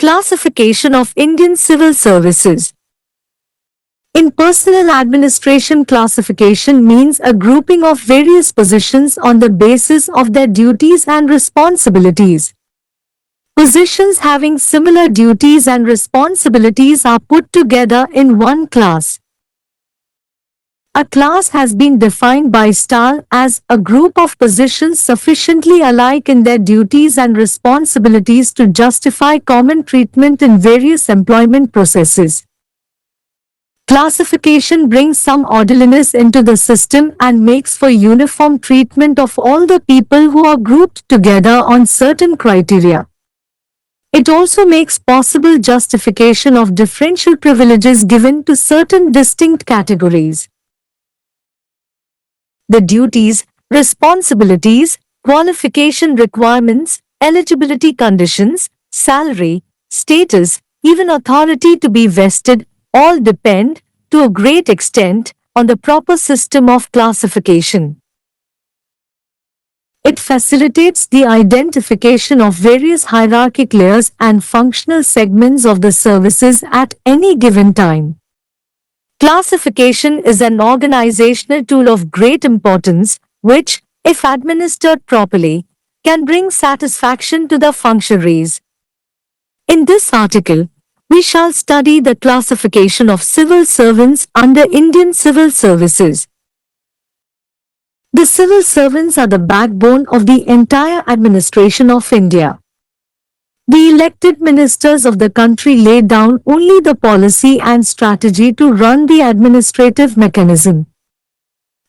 Classification of Indian Civil Services. In personnel administration, classification means a grouping of various positions on the basis of their duties and responsibilities. Positions having similar duties and responsibilities are put together in one class. A class has been defined by Stahl as a group of positions sufficiently alike in their duties and responsibilities to justify common treatment in various employment processes. Classification brings some orderliness into the system and makes for uniform treatment of all the people who are grouped together on certain criteria. It also makes possible justification of differential privileges given to certain distinct categories. The duties, responsibilities, qualification requirements, eligibility conditions, salary, status, even authority to be vested, all depend, to a great extent, on the proper system of classification. It facilitates the identification of various hierarchic layers and functional segments of the services at any given time. Classification is an organizational tool of great importance, which, if administered properly, can bring satisfaction to the functionaries. In this article, we shall study the classification of civil servants under Indian Civil Services. The civil servants are the backbone of the entire administration of India. The elected ministers of the country lay down only the policy and strategy to run the administrative mechanism.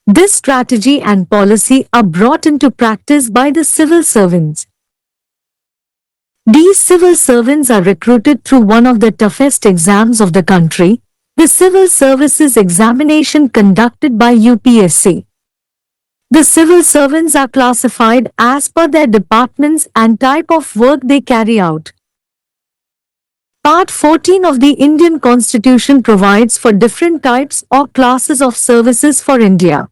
This strategy and policy are brought into practice by the civil servants. These civil servants are recruited through one of the toughest exams of the country, the Civil Services Examination conducted by UPSC. The civil servants are classified as per their departments and type of work they carry out. Part 14 of the Indian Constitution provides for different types or classes of services for India.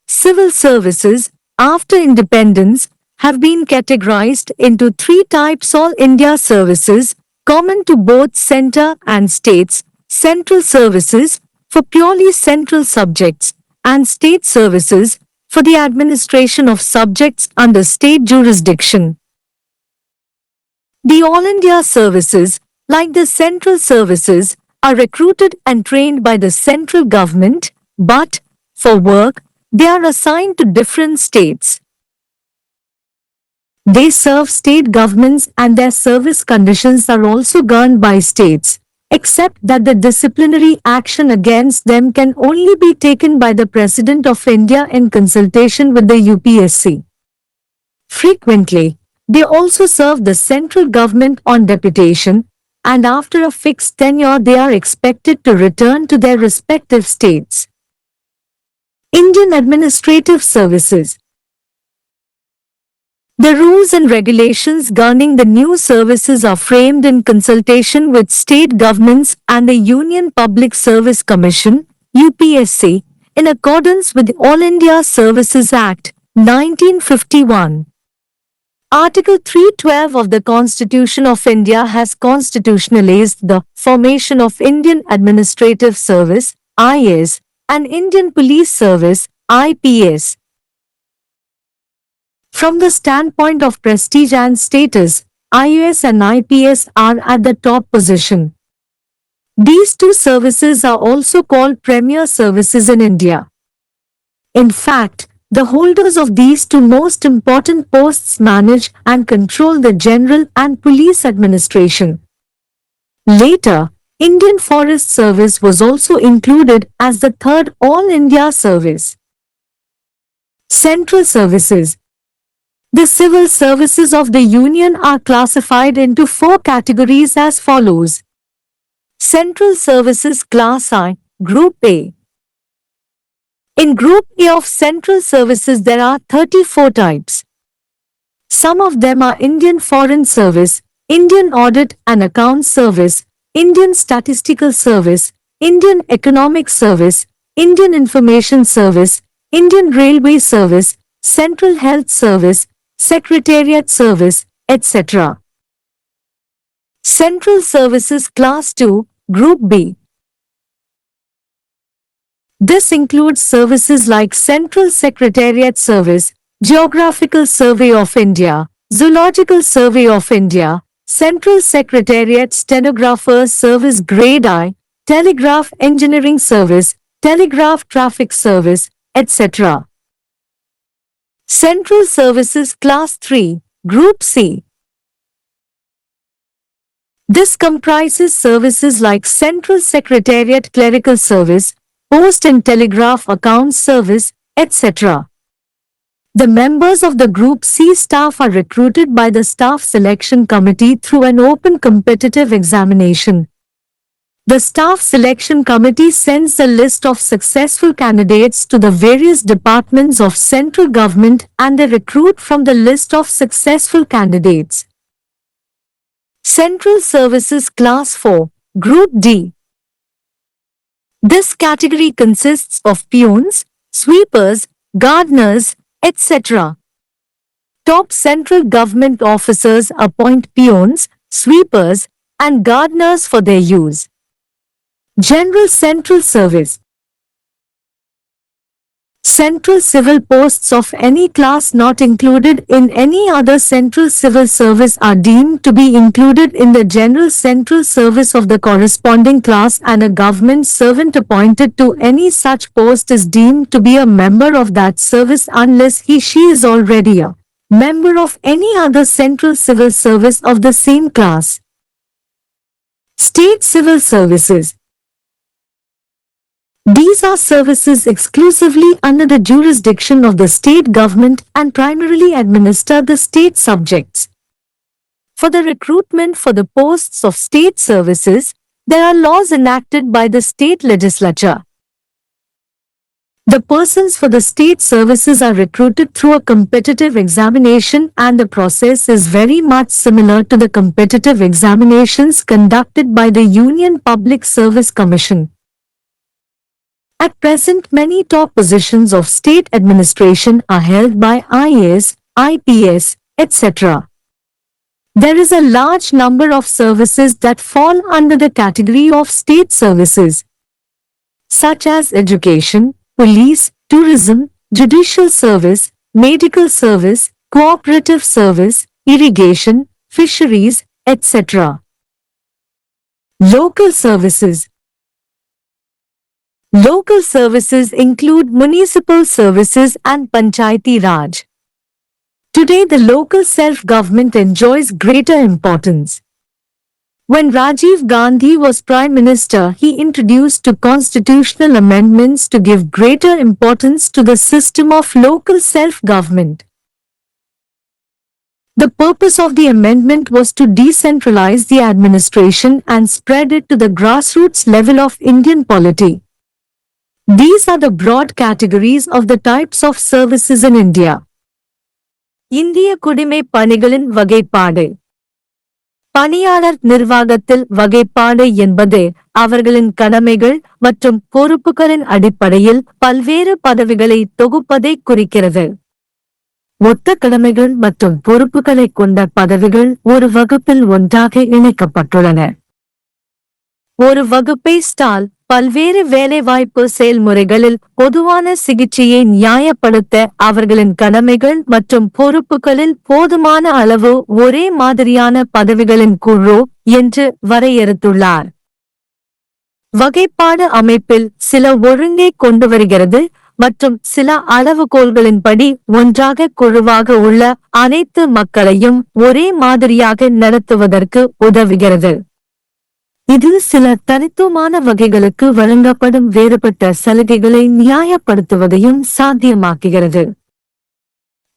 Civil services, after independence, have been categorized into three types: All India services, common to both center and states, central services, for purely central subjects, and state services, for the administration of subjects under state jurisdiction. The All India services, like the central services, are recruited and trained by the central government, but, for work, they are assigned to different states. They serve state governments and their service conditions are also governed by states, except that the disciplinary action against them can only be taken by the President of India in consultation with the UPSC. Frequently, they also serve the central government on deputation, and after a fixed tenure they are expected to return to their respective states. Indian Administrative Services. The rules and regulations governing the new services are framed in consultation with state governments and the Union Public Service Commission, UPSC, in accordance with the All India Services Act, 1951. Article 312 of the Constitution of India has constitutionalized the formation of Indian Administrative Service, IAS, and Indian Police Service, IPS. From the standpoint of prestige and status, IAS and IPS are at the top position. These two services are also called premier services in India. In fact, the holders of these two most important posts manage and control the general and police administration. Later, Indian Forest Service was also included as the third All India service. Central Services. The civil services of the Union are classified into four categories as follows. Central Services Class I, Group A. In Group A of Central Services there are 34 types. Some of them are Indian Foreign Service, Indian Audit and Accounts Service, Indian Statistical Service, Indian Economic Service, Indian Information Service, Indian Railway Service, Central Health Service, Secretariat Service, etc. Central Services Class 2, Group B. This includes services like Central Secretariat Service, Geographical Survey of India, Zoological Survey of India, Central Secretariat Stenographer Service Grade I, Telegraph Engineering Service, Telegraph Traffic Service, etc. Central Services Class 3, Group C. This comprises services like Central Secretariat Clerical Service, Post and Telegraph Accounts Service, etc. The members of the Group C staff are recruited by the Staff Selection Committee through an open competitive examination. The Staff Selection Committee sends a list of successful candidates to the various departments of central government and they recruit from the list of successful candidates. Central Services Class 4, Group D. This category consists of peons, sweepers, gardeners, etc. Top central government officers appoint peons, sweepers, and gardeners for their use. General Central Service. Central civil posts of any class not included in any other central civil service are deemed to be included in the general central service of the corresponding class, and a government servant appointed to any such post is deemed to be a member of that service unless he/she is already a member of any other central civil service of the same class. State Civil Services. These are services exclusively under the jurisdiction of the state government and primarily administer the state subjects. For the recruitment for the posts of state services, there are laws enacted by the state legislature. The persons for the state services are recruited through a competitive examination, and the process is very much similar to the competitive examinations conducted by the Union Public Service Commission. At present, many top positions of state administration are held by IAS, IPS, etc. There is a large number of services that fall under the category of state services, such as education, police, tourism, judicial service, medical service, cooperative service, irrigation, fisheries, etc. Local services. Local services include municipal services and Panchayati Raj. Today, the local self-government enjoys greater importance. When Rajiv Gandhi was Prime Minister, he introduced two constitutional amendments to give greater importance to the system of local self-government. The purpose of the amendment was to decentralize the administration and spread it to the grassroots level of Indian polity. These are the broad categories of the types of services in India. இந்திய குடிமை பணிகளின் வகைப்பாடு. பணியாளர் நிர்வாகத்தில் வகைப்பாடு என்பது அவர்களின் கடமைகள் மற்றும் பொறுப்புகளின் அடிப்படையில் பல்வேறு பதவிகளை தொகுப்பதை குறிக்கிறது. ஒத்த கடமைகள் மற்றும் பொறுப்புகளை கொண்ட பதவிகள் ஒரு வகுப்பில் ஒன்றாக இணைக்கப்பட்டுள்ளன. ஒரு வகுப்பை ஸ்டால் பல்வேறு வேலைவாய்ப்பு செயல்முறைகளில் பொதுவான சிகிச்சையை நியாயப்படுத்த அவர்களின் கடமைகள் மற்றும் பொறுப்புகளில் போதுமான அளவு ஒரே மாதிரியான பதவிகளின் குழு என்று வரையறுத்துள்ளார். வகைப்பாடு அமைப்பில் சில ஒழுங்கை கொண்டு வருகிறது மற்றும் சில அளவுகோல்களின்படி ஒன்றாக குழுவாக உள்ள அனைத்து மக்களையும் ஒரே மாதிரியாக நடத்துவதற்கு உதவுகிறது. இது சில தனித்துவமான வகைகளுக்கு வழங்கப்படும் வேறுபட்ட சலுகைகளை நியாயப்படுத்துவதையும் சாத்தியமாக்குகிறது.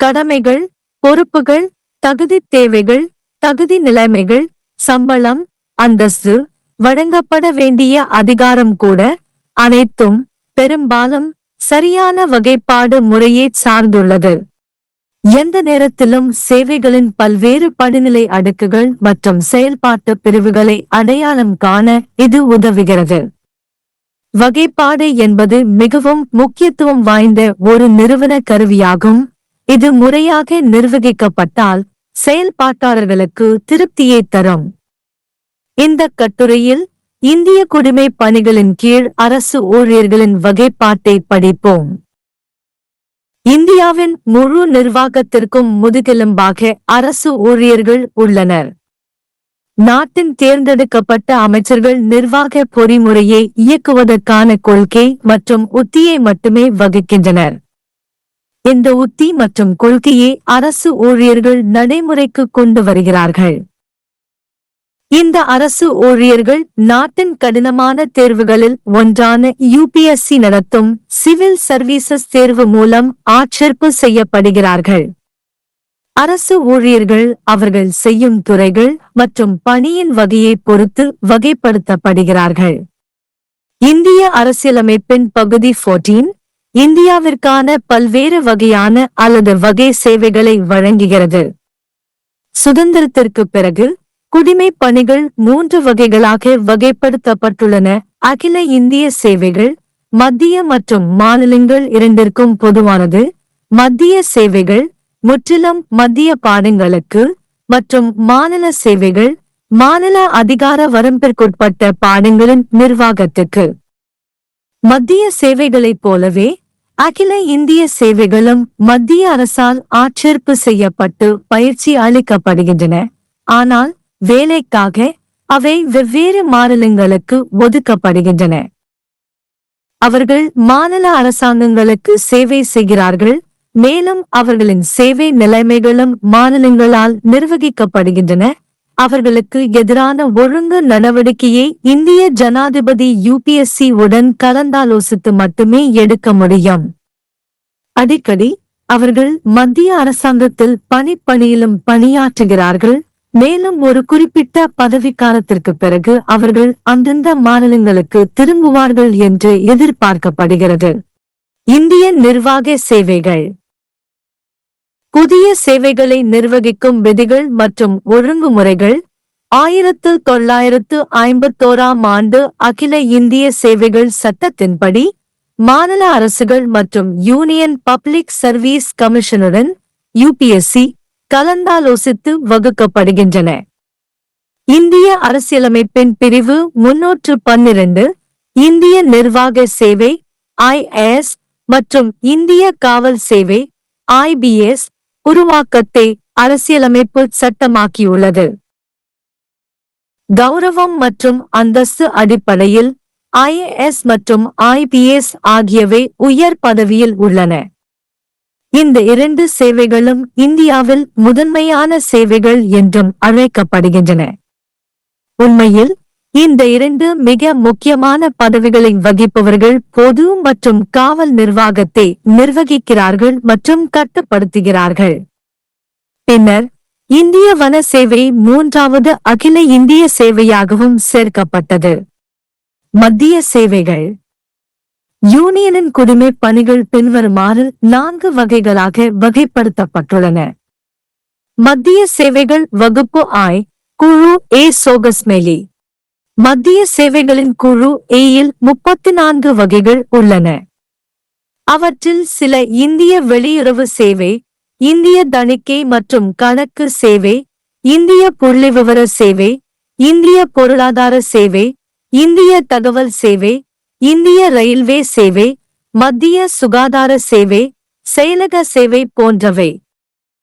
கடமைகள், பொறுப்புகள், தகுதி தேவைகள், தகுதி நிலைமைகள், சம்பளம், அந்தஸ்து, வழங்கப்பட வேண்டிய அதிகாரம் கூட அனைத்தும் பெரும்பாலும் சரியான வகைப்பாடு முறையை சார்ந்துள்ளது. எந்த நேரத்திலும் சேவைகளின் பல்வேறு படிநிலை அடுக்குகள் மற்றும் செயல்பாட்டு பிரிவுகளை அடையாளம் காண இது உதவுகிறது. வகைப்பாடு என்பது மிகவும் முக்கியத்துவம் வாய்ந்த ஒரு நிறுவன கருவியாகும். இது முறையாக நிர்வகிக்கப்பட்டால் செயல்பாட்டாளர்களுக்கு திருப்தியை தரும். இந்த கட்டுரையில் இந்திய குடிமைப் பணிகளின் கீழ் அரசு ஊழியர்களின் வகைப்பாட்டை படிப்போம். இந்தியாவின் முழு நிர்வாகத்திற்கும் முதுகெலும்பாக அரசு ஊழியர்கள் உள்ளனர். நாட்டின் தேர்ந்தெடுக்கப்பட்ட அமைச்சர்கள் நிர்வாக பொறிமுறையை இயக்குவதற்கான கொள்கை மற்றும் உத்தியை மட்டுமே வகிக்கின்றனர். இந்த உத்தி மற்றும் கொள்கையை அரசு ஊழியர்கள் நடைமுறைக்கு கொண்டு வருகிறார்கள். இந்த அரசு ஊழியர்கள் நாட்டின் கடினமான தேர்வுகளில் ஒன்றான UPSC நடத்தும் சிவில் சர்வீசஸ் தேர்வு மூலம் ஆட்சேர்ப்பு செய்யப்படுகிறார்கள். அரசு ஊழியர்கள் அவர்கள் செய்யும் துறைகள் மற்றும் பணியின் வகையை பொறுத்து வகைப்படுத்தப்படுகிறார்கள். இந்திய அரசியலமைப்பின் பகுதி 14 இந்தியாவிற்கான பல்வேறு வகையான அல்லது வகை சேவைகளை வழங்குகிறது. சுதந்திரத்திற்கு பிறகு குடிமைப் பணிகள் 3 வகைகளாக வகைப்படுத்தப்பட்டுள்ளன. அகில இந்திய சேவைகள் மத்திய மற்றும் மாநிலங்கள் இரண்டிற்கும் பொதுவானது. மத்திய சேவைகள் முற்றிலும் மத்திய பாடங்களுக்கு மற்றும் மாநில சேவைகள் மாநில அதிகார வரம்பிற்குட்பட்ட பாடங்களின் நிர்வாகத்துக்கு. மத்திய சேவைகளைப் போலவே அகில இந்திய சேவைகளும் மத்திய அரசால் ஆட்சேர்ப்பு செய்யப்பட்டு பயிற்சி அளிக்கப்படுகின்றன. ஆனால் வேலைக்காக அவை வெவ்வேறு மாநிலங்களுக்கு ஒதுக்கப்படுகின்றன. அவர்கள் மாநில அரசாங்கங்களுக்கு சேவை செய்கிறார்கள், மேலும் அவர்களின் சேவை நிலைமைகளும் மாநிலங்களால் நிர்வகிக்கப்படுகின்றன. அவர்களுக்கு எதிரான ஒழுங்கு நடவடிக்கையை இந்திய ஜனாதிபதி UPSC உடன் கலந்தாலோசித்து மட்டுமே எடுக்க முடியும். அடிக்கடி அவர்கள் மத்திய அரசாங்கத்தில் பணியிலும் பணியாற்றுகிறார்கள், மேலும் ஒரு குறிப்பிட்ட பதவிக்காலத்திற்கு பிறகு அவர்கள் அந்தந்த மாநிலங்களுக்கு திரும்புவார்கள் என்று எதிர்பார்க்கப்படுகிறது. இந்திய நிர்வாக சேவைகள். புதிய சேவைகளை நிர்வகிக்கும் விதிகள் மற்றும் ஒழுங்குமுறைகள். 1951ஆம் ஆண்டு அகில இந்திய சேவைகள் சட்டத்தின்படி மாநில அரசுகள் மற்றும் யூனியன் பப்ளிக் சர்வீஸ் கமிஷனுடன் UPSC கலந்தாலோசித்து வகுக்கப்படுகின்றன. இந்திய அரசியலமைப்பின் பிரிவு 312 இந்திய நிர்வாக சேவை IAS மற்றும் இந்திய காவல் சேவை IBS உருவாக்கத்தை அரசியலமைப்பு சட்டமாக்கியுள்ளது. கௌரவம் மற்றும் அந்தஸ்து அடிப்படையில் IAS மற்றும் IPS ஆகியவை உயர் பதவியில் உள்ளன. இந்த 2 சேவைகளும் இந்தியாவில் முதன்மையான சேவைகள் என்றும் அழைக்கப்படுகின்றன. உண்மையில் இந்த 2 மிக முக்கியமான பதவிகளை வகிப்பவர்கள் பொது மற்றும் காவல் நிர்வாகத்தை நிர்வகிக்கிறார்கள் மற்றும் கட்டுப்படுத்துகிறார்கள். பின்னர் இந்திய வன சேவை 3வது அகில இந்திய சேவையாகவும் சேர்க்கப்பட்டது. மத்திய சேவைகள். யூனியனின் குடிமைப் பணிகள் பின்வருமாறு 4 வகைகளாக வகைப்படுத்தப்பட்டுள்ளன. மத்திய சேவைகள் வகுப்பு I குழு A சோகஸ்மெலி. மத்திய சேவைகளின் குழு Aயில் 34 வகைகள் உள்ளன. அவற்றில் சில இந்திய வெளியுறவு சேவை, இந்திய தணிக்கை மற்றும் கணக்கு சேவை, இந்திய புள்ளிவிவர சேவை, இந்திய பொருளாதார சேவை, இந்திய தகவல் சேவை, இந்திய ரயில்வே சேவை, மத்திய சுகாதார சேவை, செயலக சேவை போன்றவை.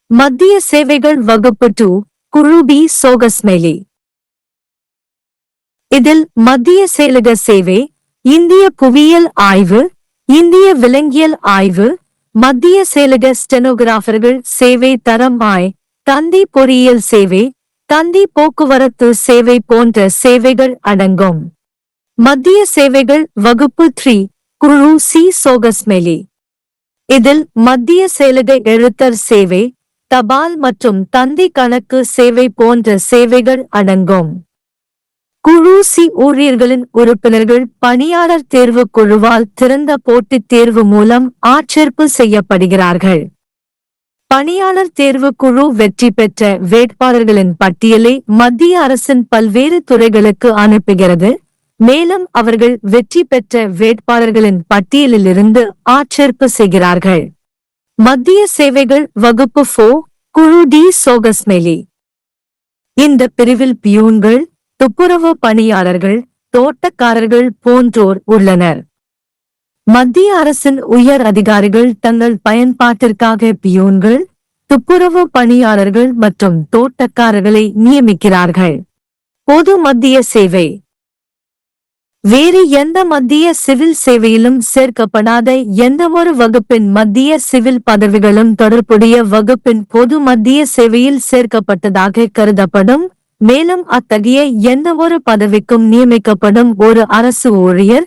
மத்திய சேவைகள் வகுப்பு 2 குழு B சோகஸ்மெலி. இதில் மத்திய செயலக சேவை, இந்திய புவியியல் ஆய்வு, இந்திய விலங்கியல் ஆய்வு, மத்திய செயலக ஸ்டெனோகிராஃபர்கள் சேவை தரம் I, தந்தி பொறியியல் சேவை, தந்தி போக்குவரத்து சேவை போன்ற சேவைகள் அடங்கும். மத்திய சேவைகள் வகுப்பு 3 குழு C சோகஸ்மெலி. இதில் மத்திய செயலக எழுத்தர் சேவை, தபால் மற்றும் தந்தி கணக்கு சேவை போன்ற சேவைகள் அடங்கும். குழு C ஊழியர்களின் உறுப்பினர்கள் பணியாளர் தேர்வு குழுவால் திறந்த போட்டித் தேர்வு மூலம் ஆட்சேர்ப்பு செய்யப்படுகிறார்கள். பணியாளர் தேர்வு குழு வெற்றி பெற்ற வேட்பாளர்களின் பட்டியலை மத்திய அரசின் பல்வேறு துறைகளுக்கு அனுப்புகிறது, மேலும் அவர்கள் வெற்றி பெற்ற வேட்பாளர்களின் பட்டியலிலிருந்து ஆட்சேர்ப்பு செய்கிறார்கள். மத்திய சேவைகள் வகுப்பு 4 குழு D சோகஸ்மெலி. இந்த பிரிவில் பியூன்கள், துப்புரவு பணியாளர்கள், தோட்டக்காரர்கள் போன்றோர் உள்ளனர். மத்திய அரசின் உயர் அதிகாரிகள் தங்கள் பயன்பாட்டிற்காக பியூன்கள், துப்புரவு பணியாளர்கள் மற்றும் தோட்டக்காரர்களை நியமிக்கிறார்கள். பொது மத்திய சேவை. வேறு எந்த மத்திய சிவில் சேவையிலும் சேர்க்கப்படாத எந்தவொரு வகுப்பின் மத்திய சிவில் பதவிகளும் தொடர்புடைய வகுப்பின் பொது மத்திய சேவையில் சேர்க்கப்பட்டதாக கருதப்படும். மேலும் அத்தகைய எந்தவொரு பதவிக்கும் நியமிக்கப்படும் ஒரு அரசு ஊழியர்,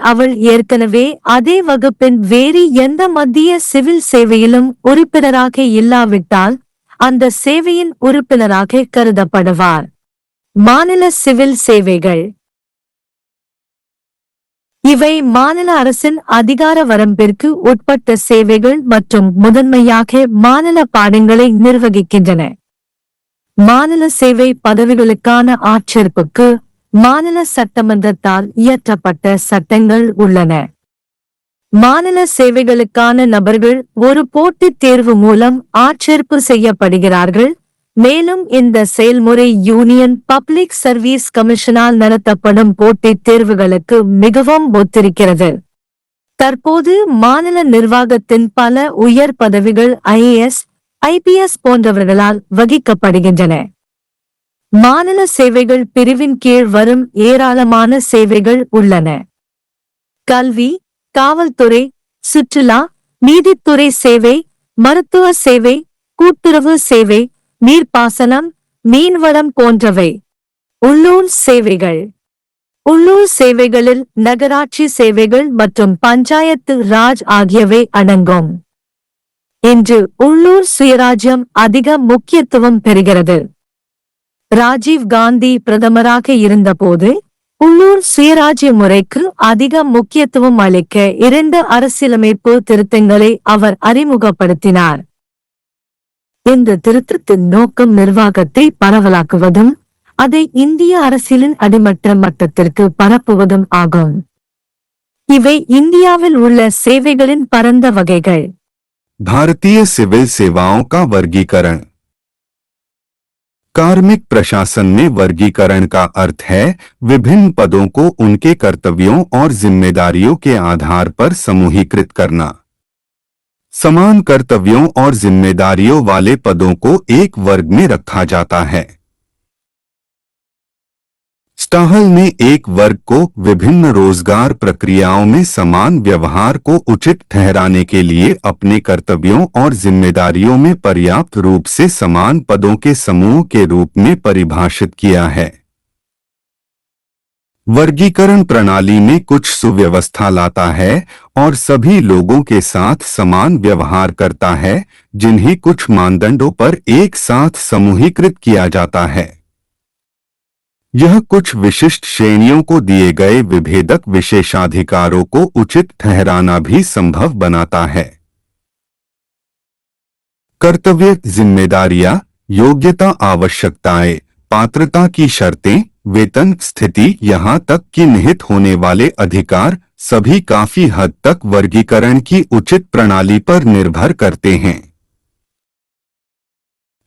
அவள் ஏற்கனவே அதே வகுப்பின் வேறு எந்த மத்திய சிவில் சேவையிலும் உறுப்பினராக இல்லாவிட்டால் அந்த சேவையின் உறுப்பினராக கருதப்படுவார். மாநில சிவில் சேவைகள். இவை மாநில அரசின் அதிகார வரம்பிற்கு உட்பட்ட சேவைகள் மற்றும் முதன்மையாக மாநில பாடங்களை நிர்வகிக்கின்றன. மாநில சேவை பதவிகளுக்கான ஆட்சேர்ப்புக்கு மாநில சட்டமன்றத்தால் இயற்றப்பட்ட சட்டங்கள் உள்ளன. மாநில சேவைகளுக்கான நபர்கள் ஒரு போட்டித் தேர்வு மூலம் ஆட்சேர்ப்பு செய்யப்படுகிறார்கள். மேலும் இந்த செயல்முறை யூனியன் பப்ளிக் சர்வீஸ் கமிஷனால் நடத்தப்படும் போட்டித் தேர்வுகளுக்கு மிகவும் ஒத்திருக்கிறது. தற்போது மாநில நிர்வாகத்தின் பல உயர் பதவிகள் IAS, IPS போன்றவர்களால் வகிக்கப்படுகின்றன. மாநில சேவைகள் பிரிவின் கீழ் வரும் ஏராளமான சேவைகள் உள்ளன. கல்வி, காவல்துறை, சுற்றுலா, நீதித்துறை சேவை, மருத்துவ சேவை, கூட்டுறவு சேவை, நீர்ப்பாசனம், மீன்வளம் போன்றவை. உள்ளூர் சேவைகள். உள்ளூர் சேவைகளில் நகராட்சி சேவைகள் மற்றும் பஞ்சாயத்து ராஜ் ஆகியவை அடங்கும். இன்று உள்ளூர் சுயராஜ்யம் அதிக முக்கியத்துவம் பெறுகிறது. ராஜீவ் காந்தி பிரதமராக இருந்தபோது உள்ளூர் சுயராஜ்ய முறைக்கு அதிக முக்கியத்துவம் அளிக்க 2 அரசியலமைப்பு திருத்தங்களை அவர் அறிமுகப்படுத்தினார். இந்த திருத்தத்தின் நோக்கம் நிர்வாகத்தை பரவலாக்குவதும் அதை இந்திய அரசியலின் அடிமட்ட மட்டத்திற்கு பரப்புவதும் ஆகும். இவை இந்தியாவில் உள்ள சேவைகளின் பரந்த வகைகள். भारतीय सिविल सेवाओं का वर्गीकरण। कार्मिक प्रशासन में वर्गीकरण का अर्थ है विभिन्न पदों को उनके कर्तव्यों और जिम्मेदारियों के आधार पर समूहीकृत करना। समान कर्तव्यों और जिम्मेदारियों वाले पदों को एक वर्ग में रखा जाता है। स्टाहल ने एक वर्ग को विभिन्न रोजगार प्रक्रियाओं में समान व्यवहार को उचित ठहराने के लिए अपने कर्तव्यों और जिम्मेदारियों में पर्याप्त रूप से समान पदों के समूह के रूप में परिभाषित किया है। वर्गीकरण प्रणाली में कुछ सुव्यवस्था लाता है और सभी लोगों के साथ समान व्यवहार करता है, जिन्हें कुछ मानदंडों पर एक साथ समूहीकृत किया जाता है। यह कुछ विशिष्ट श्रेणियों को दिए गए विभेदक विशेषाधिकारों को उचित ठहराना भी संभव बनाता है। कर्तव्य, जिम्मेदारियां, योग्यता, आवश्यकताएं, पात्रता की शर्तें, वेतन, स्थिति, यहां तक कि निहित होने वाले अधिकार सभी काफी हद तक वर्गीकरण की उचित प्रणाली पर निर्भर करते हैं।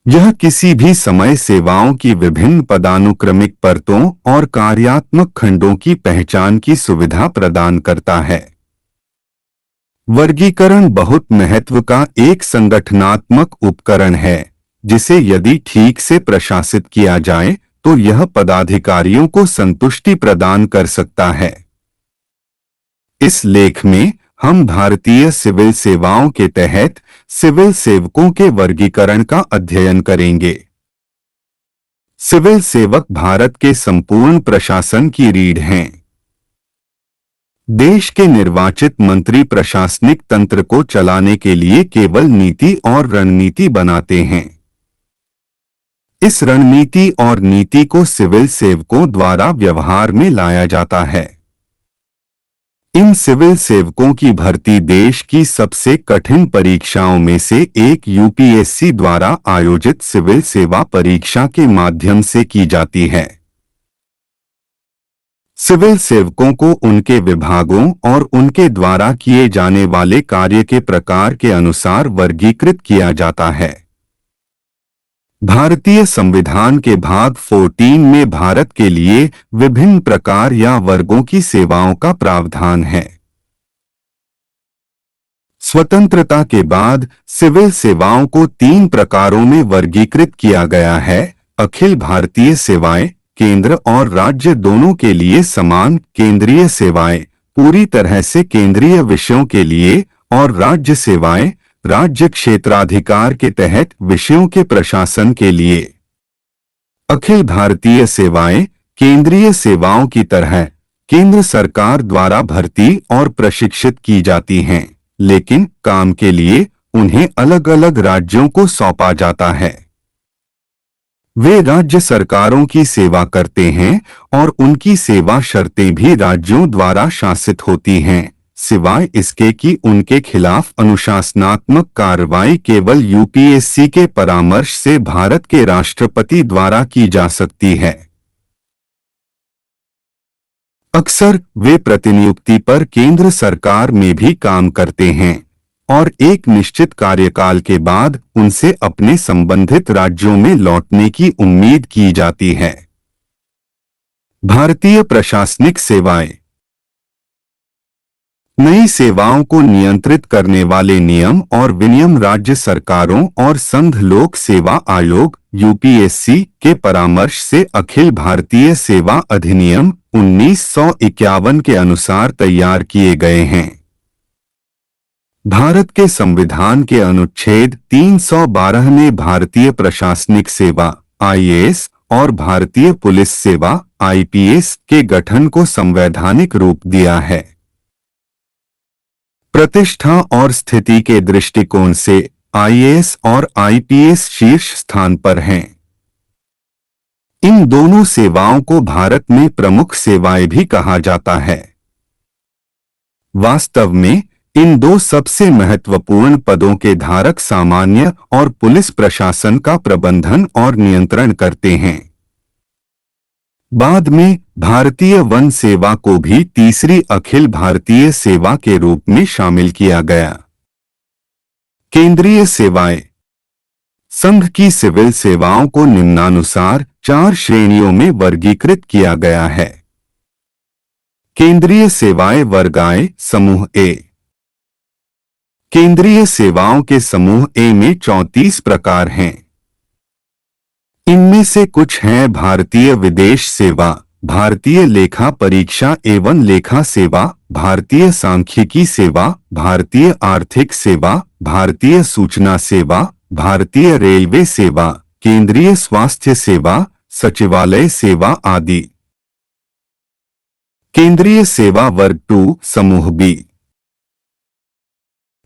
यह किसी भी समय सेवाओं की विभिन्न पदानुक्रमिक परतों और कार्यात्मक खंडों की पहचान की सुविधा प्रदान करता है। वर्गीकरण बहुत महत्व का एक संगठनात्मक उपकरण है, जिसे यदि ठीक से प्रशासित किया जाए तो यह पदाधिकारियों को संतुष्टि प्रदान कर सकता है। इस लेख में हम भारतीय सिविल सेवाओं के तहत सिविल सेवकों के वर्गीकरण का अध्ययन करेंगे। सिविल सेवक भारत के संपूर्ण प्रशासन की रीढ़ हैं। देश के निर्वाचित मंत्री प्रशासनिक तंत्र को चलाने के लिए केवल नीति और रणनीति बनाते हैं। इस रणनीति और नीति को सिविल सेवकों द्वारा व्यवहार में लाया जाता है। इन सिविल सेवकों की भर्ती देश की सबसे कठिन परीक्षाओं में से एक यूपीएससी द्वारा आयोजित सिविल सेवा परीक्षा के माध्यम से की जाती है। सिविल सेवकों को उनके विभागों और उनके द्वारा किए जाने वाले कार्य के प्रकार के अनुसार वर्गीकृत किया जाता है। भारतीय संविधान के भाग 14 में भारत के लिए विभिन्न प्रकार या वर्गों की सेवाओं का प्रावधान है। स्वतंत्रता के बाद सिविल सेवाओं को 3 प्रकारों में वर्गीकृत किया गया है। अखिल भारतीय सेवाएं, केंद्र और राज्य दोनों के लिए समान केंद्रीय सेवाएं, पूरी तरह से केंद्रीय विषयों के लिए, और राज्य सेवाएं, राज्य क्षेत्राधिकार के तहत विषयों के प्रशासन के लिए। अखिल भारतीय सेवाएं केंद्रीय सेवाओं की तरह केंद्र सरकार द्वारा भर्ती और प्रशिक्षित की जाती हैं, लेकिन काम के लिए उन्हें अलग अलग राज्यों को सौंपा जाता है। वे राज्य सरकारों की सेवा करते हैं और उनकी सेवा शर्तें भी राज्यों द्वारा शासित होती हैं, सिवाय इसके कि उनके खिलाफ अनुशासनात्मक कार्रवाई केवल यूपीएससी के परामर्श से भारत के राष्ट्रपति द्वारा की जा सकती है। अक्सर वे प्रतिनियुक्ति पर केंद्र सरकार में भी काम करते हैं और एक निश्चित कार्यकाल के बाद उनसे अपने संबंधित राज्यों में लौटने की उम्मीद की जाती है। भारतीय प्रशासनिक सेवाएं नई सेवाओं को नियंत्रित करने वाले नियम और विनियम राज्य सरकारों और संघ लोक सेवा आयोग यूपीएससी के परामर्श से अखिल भारतीय सेवा अधिनियम 1951 के अनुसार तैयार किए गए हैं। भारत के संविधान के अनुच्छेद 312 ने भारतीय प्रशासनिक सेवा आईएएस और भारतीय पुलिस सेवा आईपीएस के गठन को संवैधानिक रूप दिया है। प्रतिष्ठा और स्थिति के दृष्टिकोण से आईएएस और आईपीएस शीर्ष स्थान पर हैं। इन दोनों सेवाओं को भारत में प्रमुख सेवाएं भी कहा जाता है। वास्तव में इन दो सबसे महत्वपूर्ण पदों के धारक सामान्य और पुलिस प्रशासन का प्रबंधन और नियंत्रण करते हैं। बाद में भारतीय वन सेवा को भी तीसरी अखिल भारतीय सेवा के रूप में शामिल किया गया। केंद्रीय सेवाएं संघ की सिविल सेवाओं को निम्नानुसार 4 श्रेणियों में वर्गीकृत किया गया है। केंद्रीय सेवाएं वर्गाएं समूह ए। केंद्रीय सेवाओं के समूह ए में 34 प्रकार हैं। इनमें से कुछ हैं भारतीय विदेश सेवा, भारतीय लेखा परीक्षा एवं लेखा सेवा, भारतीय सांख्यिकी सेवा, भारतीय आर्थिक सेवा, भारतीय सूचना सेवा, भारतीय रेलवे सेवा, केंद्रीय स्वास्थ्य सेवा, सचिवालय सेवा आदि। केंद्रीय सेवा वर्ग 2 समूह बी।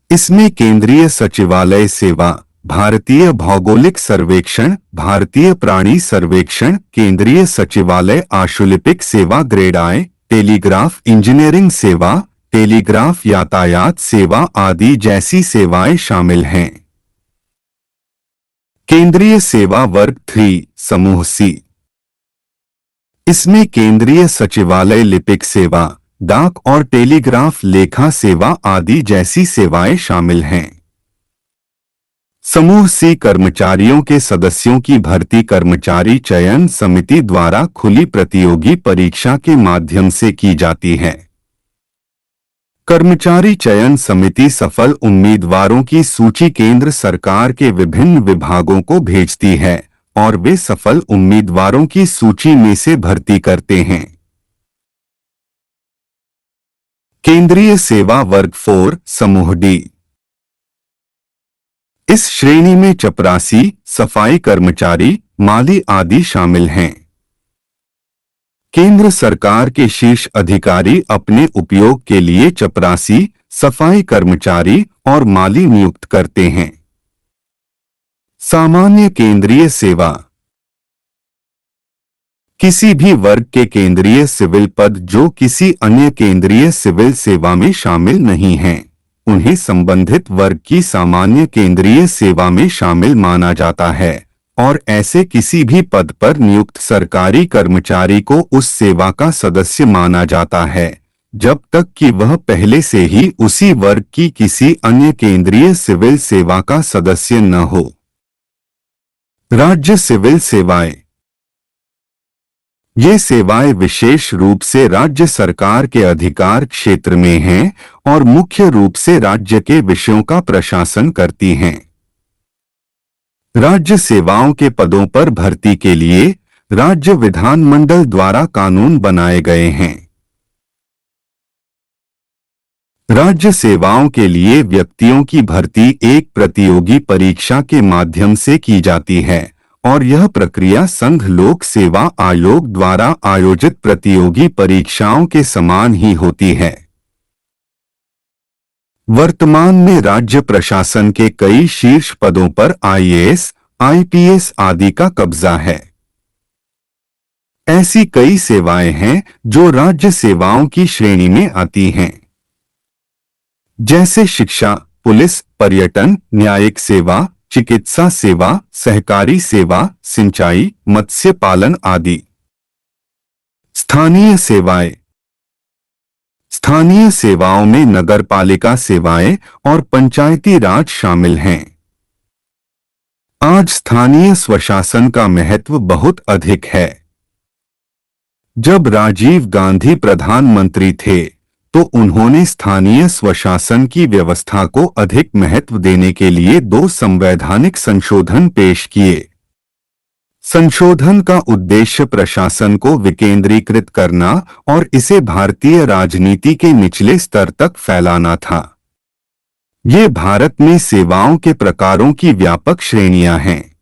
इसमें केंद्रीय सचिवालय सेवा, भारतीय भौगोलिक सर्वेक्षण, भारतीय प्राणी सर्वेक्षण, केंद्रीय सचिवालय आशुलिपिक सेवा ग्रेड आई, टेलीग्राफ इंजीनियरिंग सेवा, टेलीग्राफ यातायात सेवा आदि जैसी सेवाएं शामिल हैं। केंद्रीय सेवा वर्ग 3 समूह सी। इसमें केंद्रीय सचिवालय लिपिक सेवा, डाक और टेलीग्राफ लेखा सेवा आदि जैसी सेवाएं शामिल हैं। समूह सी कर्मचारियों के सदस्यों की भर्ती कर्मचारी चयन समिति द्वारा खुली प्रतियोगी परीक्षा के माध्यम से की जाती है। कर्मचारी चयन समिति सफल उम्मीदवारों की सूची केंद्र सरकार के विभिन्न विभागों को भेजती है और वे सफल उम्मीदवारों की सूची में से भर्ती करते हैं। केंद्रीय सेवा वर्ग 4 समूह डी। इस श्रेणी में चपरासी, सफाई कर्मचारी, माली आदि शामिल हैं। केंद्र सरकार के शीर्ष अधिकारी अपने उपयोग के लिए चपरासी, सफाई कर्मचारी और माली नियुक्त करते हैं। सामान्य केंद्रीय सेवा किसी भी वर्ग के केंद्रीय सिविल पद जो किसी अन्य केंद्रीय सिविल सेवा में शामिल नहीं हैं, उन्हें संबंधित वर्ग की सामान्य केंद्रीय सेवा में शामिल माना जाता है और ऐसे किसी भी पद पर नियुक्त सरकारी कर्मचारी को उस सेवा का सदस्य माना जाता है जब तक कि वह पहले से ही उसी वर्ग की किसी अन्य केंद्रीय सिविल सेवा का सदस्य न हो। राज्य सिविल सेवाएं। ये सेवाएं विशेष रूप से राज्य सरकार के अधिकार क्षेत्र में हैं और मुख्य रूप से राज्य के विषयों का प्रशासन करती हैं। राज्य सेवाओं के पदों पर भर्ती के लिए राज्य विधानमंडल द्वारा कानून बनाए गए हैं। राज्य सेवाओं के लिए व्यक्तियों की भर्ती एक प्रतियोगी परीक्षा के माध्यम से की जाती है और यह प्रक्रिया संघ लोक सेवा आयोग द्वारा आयोजित प्रतियोगी परीक्षाओं के समान ही होती है। वर्तमान में राज्य प्रशासन के कई शीर्ष पदों पर आईएएस, आईपीएस आदि का कब्जा है। ऐसी कई सेवाएं हैं जो राज्य सेवाओं की श्रेणी में आती हैं, जैसे शिक्षा, पुलिस, पर्यटन, न्यायिक सेवा, चिकित्सा सेवा, सहकारी सेवा, सिंचाई, मत्स्य पालन आदि। स्थानीय सेवाएं। स्थानीय सेवाओं में नगरपालिका सेवाएं और पंचायती राज शामिल हैं। आज स्थानीय स्वशासन का महत्व बहुत अधिक है। जब राजीव गांधी प्रधानमंत्री थे तो उन्होंने स्थानीय स्वशासन की व्यवस्था को अधिक महत्व देने के लिए 2 संवैधानिक संशोधन पेश किए। संशोधन का उद्देश्य प्रशासन को विकेंद्रीकृत करना और इसे भारतीय राजनीति के निचले स्तर तक फैलाना था। ये भारत में सेवाओं के प्रकारों की व्यापक श्रेणियां हैं।